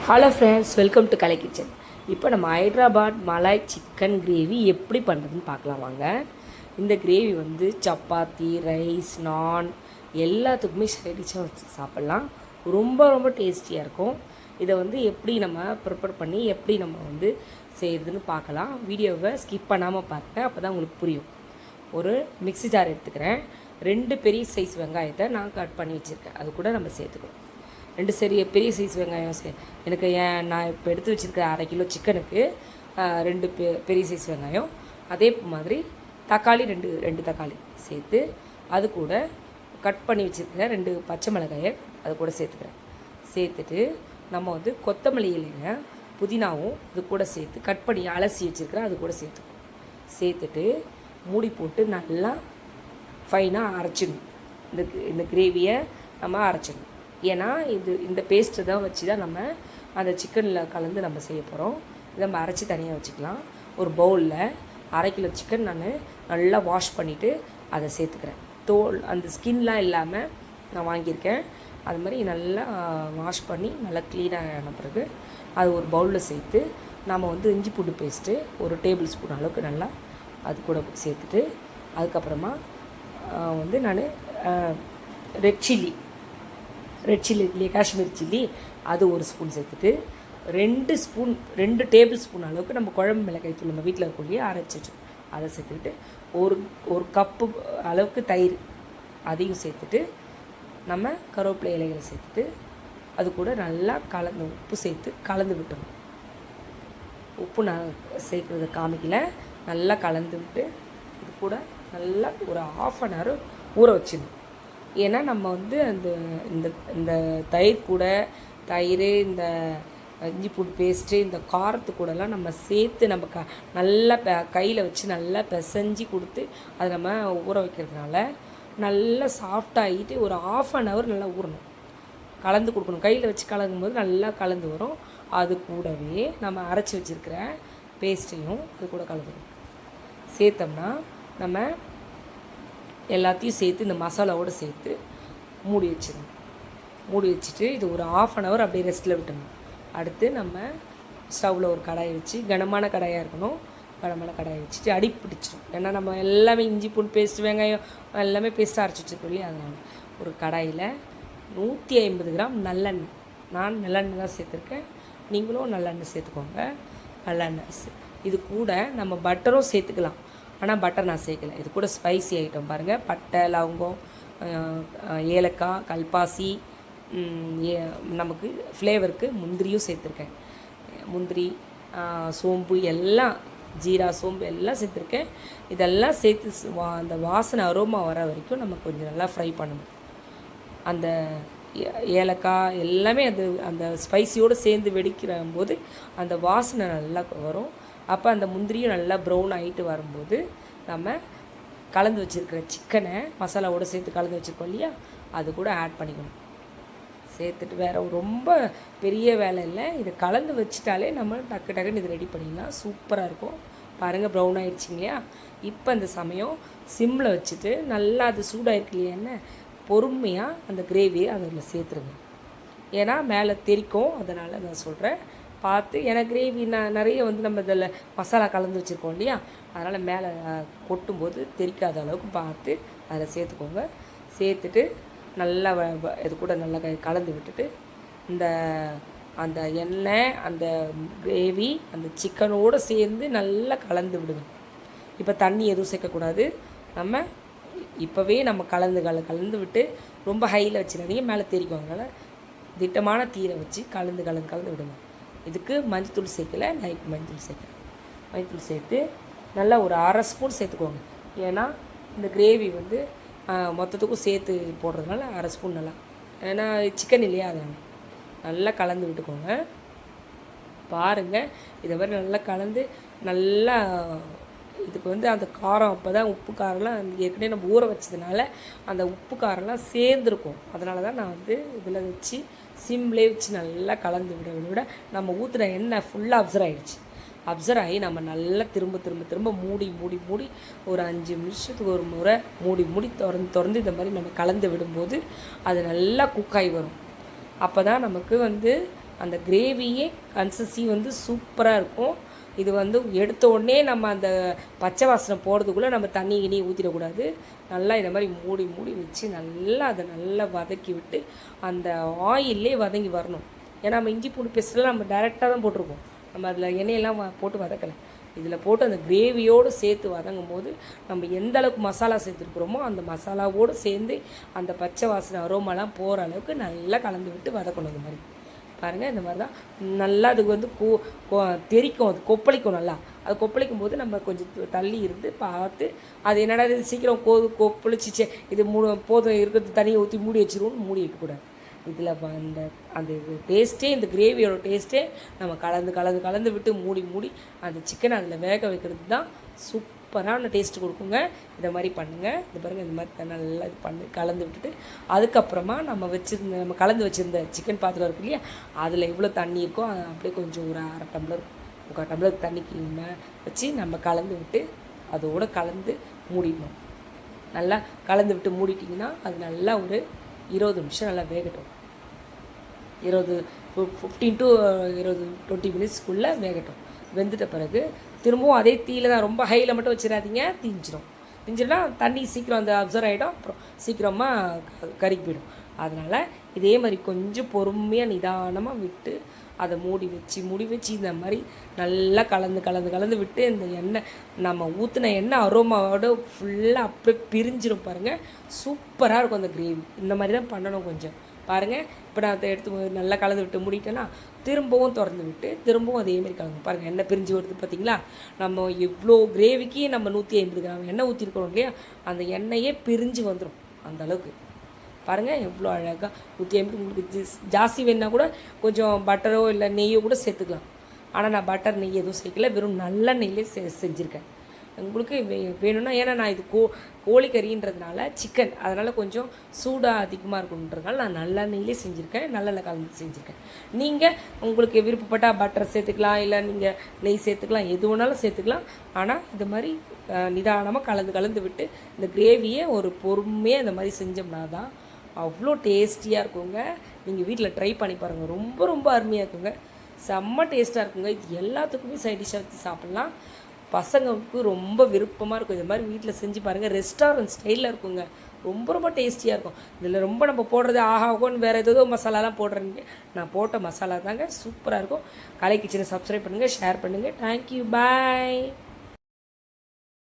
Hello friends, welcome to Kalai kitchen. இப்போ நம்ம Hyderabad Malay chicken gravy எப்படி பண்ணுறதுன்னு பார்க்கலாம் வாங்க. இந்த கிரேவி வந்து சப்பாத்தி, ரைஸ், நான் எல்லாத்துக்குமே சைடிஷாக வச்சு சாப்பிட்லாம். ரொம்ப ரொம்ப டேஸ்டியாக இருக்கும். இதை வந்து எப்படி நம்ம ப்ரிப்பேர் பண்ணி எப்படி நம்ம வந்து செய்கிறதுன்னு பார்க்கலாம். வீடியோவை ஸ்கிப் பண்ணாமல் பாருங்கள், அப்போ தான் உங்களுக்கு புரியும். ஒரு மிக்ஸி ஜார் எடுத்துக்கிறேன். 2 பெரிய சைஸ் வெங்காயத்தை நான் கட் பண்ணி வச்சுருக்கேன். அது கூட நம்ம சேர்த்துக்கணும். 2 பெரிய சைஸ் வெங்காயம் எனக்கு நான் இப்போ எடுத்து வச்சுருக்க 1/2 கிலோ சிக்கனுக்கு 2 பெரிய சைஸ் வெங்காயம். அதே மாதிரி தக்காளி 2 தக்காளி சேர்த்து, அது கூட கட் பண்ணி வச்சுருக்கேன் 2 பச்சை மிளகாயை அது கூட சேர்த்துக்கிறேன். சேர்த்துட்டு நம்ம வந்து கொத்தமல்லி இலைங்க, புதினாவும் அது கூட சேர்த்து கட் பண்ணி அலசி வச்சுருக்கிறேன், அது கூட சேர்த்துக்கணும். சேர்த்துட்டு மூடி போட்டு நல்லா ஃபைனாக அரைச்சிடணும். இந்த கிரேவியை நம்ம அரைச்சிடணும். ஏன்னா இந்த பேஸ்ட்டு தான் வச்சு தான் நம்ம அந்த சிக்கனில் கலந்து நம்ம செய்ய போகிறோம். இதை நம்ம அரைச்சி தனியாக வச்சுக்கலாம். ஒரு பவுலில் 1/2 கிலோ சிக்கன் நான் நல்லா வாஷ் பண்ணிவிட்டு அதை சேர்த்துக்கிறேன். அந்த ஸ்கின்லாம் இல்லாமல் நான் வாங்கியிருக்கேன். அது மாதிரி நல்லா வாஷ் பண்ணி நல்லா க்ளீனாக பிறகு அது ஒரு பவுலில் சேர்த்து நம்ம வந்து இஞ்சி பூண்டு பேஸ்ட்டு 1 டேபிள் ஸ்பூன் அளவுக்கு நல்லா அது கூட சேர்த்துட்டு, அதுக்கப்புறமா வந்து நான் ரெட் சில்லி இல்லையே, காஷ்மீர் சில்லி, அது 1 ஸ்பூன் சேர்த்துட்டு 2 டேபிள் ஸ்பூன் அளவுக்கு நம்ம குழம்பு மிளகாய் தூள் நம்ம வீட்டில் இருக்கக்கூடிய அரைச்சி வச்சோம் அதை சேர்த்துக்கிட்டு, ஒரு கப்பு அளவுக்கு தயிர் அதையும் சேர்த்துட்டு, நம்ம கருவேப்பிலை இலைகளை சேர்த்துட்டு, அது கூட நல்லா உப்பு சேர்த்து கலந்து விட்டணும். உப்பு நான் சேர்க்குறத காமிக்கல. நல்லா கலந்து விட்டு இது கூட நல்லா ஒரு 1/2 hour ஊற வச்சிடணும். ஏன்னா நம்ம வந்து இந்த தயிர் கூட இந்த இஞ்சி பூண்டு பேஸ்ட்டு இந்த காரத்து கூடலாம் நம்ம சேர்த்து நம்ம நல்லா கையில் வச்சு நல்லா பிசைஞ்சி கொடுத்து அதை நம்ம ஊற வைக்கிறதுனால நல்லா சாஃப்டாகிட்டு ஒரு 1/2 hour நல்லா ஊறணும். கலந்து கொடுக்கணும். கையில் வச்சு கலங்கும்போது நல்லா கலந்து வரும். அது கூடவே நம்ம அரைச்சி வச்சுருக்கிற பேஸ்ட்டையும் அது கூட கலந்துக்கணும். சேர்த்தோம்னா நம்ம எல்லாத்தையும் சேர்த்து இந்த மசாலாவோடு சேர்த்து மூடி வச்சிடணும். மூடி வச்சுட்டு இது ஒரு 1/2 hour அப்படியே ரெஸ்ட்டில் விட்டணும். அடுத்து நம்ம ஸ்டவ்வில் ஒரு கடாயை வச்சு, கனமான கடாயாக இருக்கணும், கனமான கடாயை வச்சுட்டு அடி பிடிச்சிடும். ஏன்னா நம்ம எல்லாமே இஞ்சி பூண்டு பேஸ்ட் வெங்காயம் எல்லாமே பேஸ்ட்டாக அரைச்சி வச்சுருக்கோம் இல்லையா. அதனால் ஒரு கடாயில் 150 கிராம் நல்லெண்ணெய், நான் நல்லெண்ணெய் தான் சேர்த்துருக்கேன், நீங்களும் நல்லெண்ணெய் சேர்த்துக்கோங்க. நல்லெண்ணெய் இது கூட நம்ம பட்டரும் சேர்த்துக்கலாம். ஆனால் பட்டர் நான் சேர்க்கலை. இது கூட ஸ்பைசி ஐட்டம் பாருங்கள், பட்டை, லவங்கம், ஏலக்காய், கல்பாசி, நமக்கு ஃப்ளேவருக்கு முந்திரியும் சேர்த்துருக்கேன். முந்திரி, சோம்பு எல்லாம், ஜீரா, சோம்பு எல்லாம் சேர்த்துருக்கேன். இதெல்லாம் சேர்த்து அந்த வாசனை அரோமா வர வரைக்கும் நம்ம கொஞ்சம் நல்லா ஃப்ரை பண்ணணும். அந்த ஏலக்காய் எல்லாமே அந்த ஸ்பைசியோடு சேர்ந்து வெடிக்கிற போது அந்த வாசனை நல்லா வரும். அப்போ அந்த முந்திரியும் நல்லா ப்ரௌன் ஆகிட்டு வரும்போது நம்ம கலந்து வச்சுருக்கிற சிக்கனை மசாலாவோடு சேர்த்து கலந்து வச்சுருக்கோம் இல்லையா, அது கூட ஆட் பண்ணிக்கணும். சேர்த்துட்டு வேறு ரொம்ப பெரிய வேலை இல்லை, இதை கலந்து வச்சுட்டாலே நம்ம டக்குன்னு இது ரெடி பண்ணிடலாம். சூப்பராக இருக்கும். பாருங்கள், ப்ரௌன் ஆகிடுச்சிங்க இல்லையா. இப்போ இந்த சமயம் சிம்மில் வச்சுட்டு நல்லா அது சூடாகிருக்கு இல்லையா, என்ன பொறுமையாக அந்த கிரேவியை அதில் சேர்த்துருங்க. ஏன்னா மேலே தெரிக்கும், அதனால் நான் சொல்கிறேன் பார்த்து. ஏன்னா கிரேவி நிறைய வந்து நம்ம இதில் மசாலா கலந்து வச்சுருக்கோம் இல்லையா, அதனால் மேலே கொட்டும்போது தெரிக்காத அளவுக்கு பார்த்து அதில் சேர்த்துக்கோங்க. சேர்த்துட்டு நல்லா இது கூட நல்லா கலந்து விட்டுட்டு அந்த எண்ணெய் அந்த கிரேவி அந்த சிக்கனோடு சேர்ந்து நல்லா கலந்து விடுங்க. இப்போ தண்ணி எதுவும் சேர்க்கக்கூடாது. நம்ம இப்போவே நம்ம கலந்து விட்டு ரொம்ப ஹையில் வச்சுருந்தீங்க, மேலே தெரிக்கும். அதனால் திட்டமான தீரை வச்சு கலந்து விடுங்க. இதுக்கு மஞ்சத்தூள் சேர்க்கலை, நான் இப்போ மஞ்சத்தூள் சேர்க்குறேன். மஞ்சத்தூள் சேர்த்து நல்லா ஒரு 1/2 ஸ்பூன் சேர்த்துக்கோங்க. ஏன்னா இந்த கிரேவி வந்து மொத்தத்துக்கும் சேர்த்து போடுறதுனால 1/2 ஸ்பூன் நல்லா, ஏன்னா சிக்கன் இல்லையா, அதனால் நல்லா கலந்து விட்டுக்கோங்க. பாருங்கள், இதை மாதிரி நல்லா கலந்து நல்லா இதுக்கு வந்து அந்த காரம், அப்போ தான் உப்பு காரம்லாம் ஏற்கனவே நம்ம ஊற வச்சதுனால அந்த உப்பு காரம்லாம் சேர்ந்துருக்கும். அதனால தான் நான் வந்து இதில் வச்சு சிம்லே வச்சு நல்லா கலந்து விட நம்ம ஊற்றுன எண்ணெய் ஃபுல்லாக அப்சர்வ் ஆகி நம்ம நல்லா திரும்ப மூடி ஒரு 5 நிமிஷத்துக்கு ஒரு முறை மூடி திறந்து இந்த மாதிரி நம்ம கலந்து விடும்போது அது நல்லா குக்காகி வரும். அப்போ தான் நமக்கு வந்து அந்த கிரேவியே கன்சிஸ்டன்சி வந்து சூப்பராக இருக்கும். இது வந்து எடுத்த உடனே நம்ம அந்த பச்சை வாசனை போகிறதுக்குள்ளே நம்ம தண்ணி கிண்ணி ஊற்றிடக்கூடாது. நல்லா இந்த மாதிரி மூடி மூடி வச்சு நல்லா அதை நல்லா வதக்கி விட்டு அந்த ஆயிலே வதங்கி வரணும். ஏன்னா நம்ம இஞ்சி பூண்டு பேஸ்ட்டெல்லாம் நம்ம டைரெக்டாக தான் போட்டிருக்கோம், நம்ம அதில் எண்ணெயெல்லாம் போட்டு வதக்கலை. இதில் போட்டு அந்த கிரேவியோடு சேர்த்து வதங்கும் போது நம்ம எந்த அளவுக்கு மசாலா சேர்த்துருக்குறோமோ அந்த மசாலாவோடு சேர்ந்து அந்த பச்சை வாசனை அரோமாலாம் போகிற அளவுக்கு நல்லா கலந்து விட்டு வதக்கணும். இந்த மாதிரி பாருங்கள், இந்த மாதிரி தான் நல்லா அதுக்கு வந்து தெரிக்கும், அது கொப்பளிக்கும். நல்லா அது கொப்பளிக்கும் போது நம்ம கொஞ்சம் தள்ளி இருந்து பார்த்து அது என்னடா இது சீக்கிரம் கொப்பளிச்சிச்சு, இது போதும் இருக்கிறது தண்ணியை ஊற்றி மூடி வச்சிருவோம்னு மூடி வைக்கக்கூடாது. இதில் அந்த அந்த இது டேஸ்ட்டே, இந்த கிரேவியோட டேஸ்ட்டே நம்ம கலந்து விட்டு மூடி மூடி அந்த சிக்கனை அதில் வேக வைக்கிறது தான் சூப்பரான டேஸ்ட்டு கொடுக்குங்க. இதை மாதிரி பண்ணுங்கள். இது பாருங்கள், இந்த மாதிரி நல்லா இது கலந்து விட்டுட்டு அதுக்கப்புறமா நம்ம கலந்து வச்சுருந்த சிக்கன் பாத்திரம் இருக்கு இல்லையா, அதில் எவ்வளோ தண்ணி இருக்கோ அப்படியே கொஞ்சம் ஒரு 1/2 டம்ளர் 3/4 டம்ளர் தண்ணிக்கு வச்சு நம்ம கலந்து விட்டு அதோடு கலந்து மூடிடணும். நல்லா கலந்து விட்டு மூடிட்டிங்கன்னா அது நல்லா ஒரு 20 நிமிஷம் நல்லா வேகட்டும். 15 to 20 மினிட்ஸ்க்குள்ளே வேகட்டும். வெந்துட்ட பிறகு திரும்பவும் அதே தீயில் தான், ரொம்ப ஹையில் மட்டும் வச்சிடாதீங்க, திஞ்சிடும்னா தண்ணி சீக்கிரம் அந்த அப்சர்வ் ஆகிடும், அப்புறம் சீக்கிரமாக கருகி போயிடும். அதனால் இதே மாதிரி கொஞ்சம் பொறுமையாக நிதானமாக விட்டு அதை மூடி வச்சு இந்த மாதிரி நல்லா கலந்து விட்டு இந்த எண்ணெய் நம்ம ஊற்றின எண்ணெய் அரோமாவோட ஃபுல்லாக அப்படியே பிரிஞ்சிடும் பாருங்கள். சூப்பராக இருக்கும் அந்த கிரேவி. இந்த மாதிரி தான் பண்ணணும். கொஞ்சம் பாருங்கள், இப்போ நான் அதை எடுத்து நல்லா கலந்து விட்டு மூடிட்டேன்னா திரும்பவும் திறந்து விட்டு திரும்பவும் அதேமாரி கலந்து பாருங்கள், எண்ணெய் பிரிஞ்சு வருது பார்த்தீங்களா. நம்ம எவ்வளோ கிரேவிக்கு நம்ம 150 கிராம் எண்ணெய் ஊற்றிருக்கோம் இல்லையா, அந்த எண்ணெயே பிரிஞ்சு வந்துடும் அந்த அளவுக்கு. பாருங்கள் எவ்வளோ அழகாக 150. உங்களுக்கு ஜாஸ்தி வேணுன்னா கூட கொஞ்சம் பட்டரோ இல்லை நெய்யோ கூட சேர்த்துக்கலாம். ஆனால் நான் பட்டர் நெய் எதுவும் சேர்க்கல, வெறும் நல்ல நெய்யிலே செஞ்சுருக்கேன். உங்களுக்கு வேணும்னா, ஏன்னா நான் இது கோழிக்கறின்றதுனால சிக்கன், அதனால் கொஞ்சம் சூடாக அதிகமாக இருக்குன்றதுனால நான் நல்லெண்ணெயிலே செஞ்சுருக்கேன், நல்லெண்ணெய் கலந்து செஞ்சுருக்கேன். நீங்கள் உங்களுக்கு விருப்பப்பட்டால் பட்டர் சேர்த்துக்கலாம், இல்லை நீங்கள் நெய் சேர்த்துக்கலாம், எது வேணாலும் சேர்த்துக்கலாம். ஆனால் இது மாதிரி நிதானமாக கலந்து விட்டு இந்த கிரேவியை ஒரு பொறுமையாக இந்த மாதிரி செஞ்சோம்னா தான் அவ்வளோ டேஸ்டியாக இருக்குங்க. நீங்கள் வீட்டில் ட்ரை பண்ணி பாருங்கள், ரொம்ப ரொம்ப அருமையாக இருக்குங்க, செம்ம டேஸ்ட்டாக இருக்குங்க. இது எல்லாத்துக்குமே சைட் டிஷ்ஷாக வச்சு சாப்பிட்லாம். பசங்களுக்கு ரொம்ப விருப்பமாக இருக்கும். இது மாதிரி வீட்டில் செஞ்சு பாருங்கள், ரெஸ்டாரண்ட் ஸ்டைலில் இருக்குங்க, ரொம்ப ரொம்ப டேஸ்டியாக இருக்கும். இதில் ரொம்ப நம்ம போடுறது ஆகாகோன்னு வேறு ஏதோ மசாலாலாம் போடுறீங்க, நான் போட்ட மசாலா தாங்க, சூப்பராக இருக்கும். கலை கிச்சனை சப்ஸ்கிரைப் பண்ணுங்கள், ஷேர் பண்ணுங்கள். தேங்க்யூ, பாய்.